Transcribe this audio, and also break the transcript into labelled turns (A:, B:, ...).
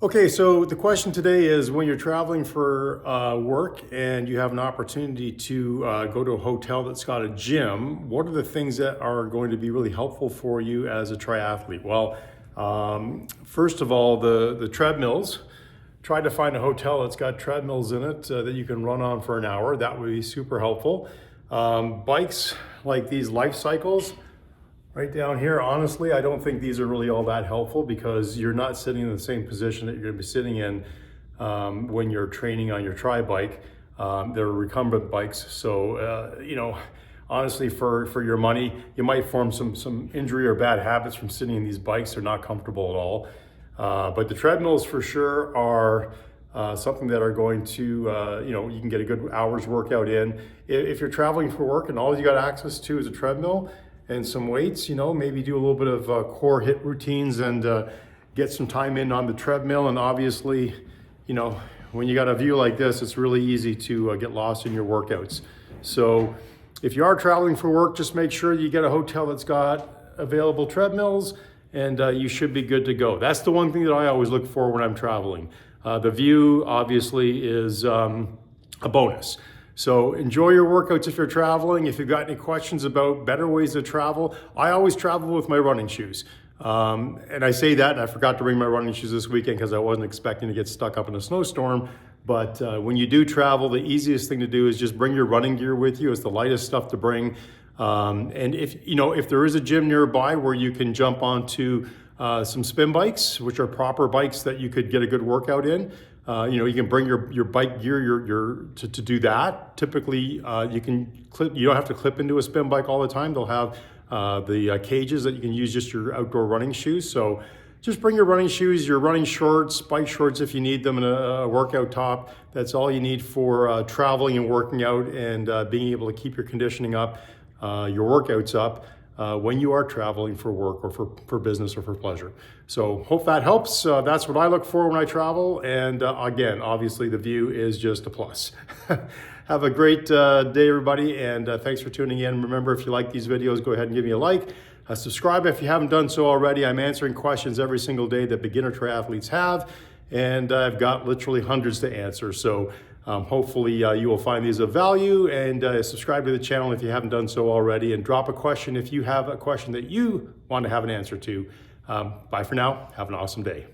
A: Okay, so the question today is when you're traveling for work and you have an opportunity to go to a hotel that's got a gym, what are the things that are going to be really helpful for you as a triathlete? Well, first of all, the treadmills. Try to find a hotel that's got treadmills in it that you can run on for an hour. That would be super helpful. Bikes like these life cycles. Right down here, honestly, I don't think these are really all that helpful because you're not sitting in the same position that you're going to be sitting in when you're training on your tri bike. They're recumbent bikes, so honestly, for your money, you might form some injury or bad habits from sitting in these bikes. They're not comfortable at all. But the treadmills for sure are something that are going to, you can get a good hour's workout in. If you're traveling for work and all you got access to is a treadmill and some weights, maybe do a little bit of core HIIT routines and get some time in on the treadmill. And obviously, when you got a view like this, it's really easy to get lost in your workouts. So if you are traveling for work, just make sure you get a hotel that's got available treadmills and you should be good to go. That's the one thing that I always look for when I'm traveling. The view obviously is a bonus. So enjoy your workouts if you're traveling. If you've got any questions about better ways to travel, I always travel with my running shoes. And I say that, and I forgot to bring my running shoes this weekend because I wasn't expecting to get stuck up in a snowstorm. But when you do travel, the easiest thing to do is just bring your running gear with you. It's the lightest stuff to bring. And if there is a gym nearby where you can jump onto some spin bikes, which are proper bikes that you could get a good workout in, you can bring your bike gear to do that. Typically, you don't have to clip into a spin bike all the time. They'll have the cages that you can use just your outdoor running shoes. So just bring your running shoes, your running shorts, bike shorts if you need them, and a workout top. That's all you need for traveling and working out and being able to keep your conditioning up, your workouts up. When you are traveling for work or for business or for pleasure. So hope that helps. That's what I look for when I travel. And again, obviously the view is just a plus. Have a great day, everybody. And thanks for tuning in. Remember, if you like these videos, go ahead and give me a like. Subscribe if you haven't done so already. I'm answering questions every single day that beginner triathletes have. And I've got literally hundreds to answer. So hopefully you will find these of value, and subscribe to the channel if you haven't done so already, and drop a question if you have a question that you want to have an answer to. Bye for now. Have an awesome day.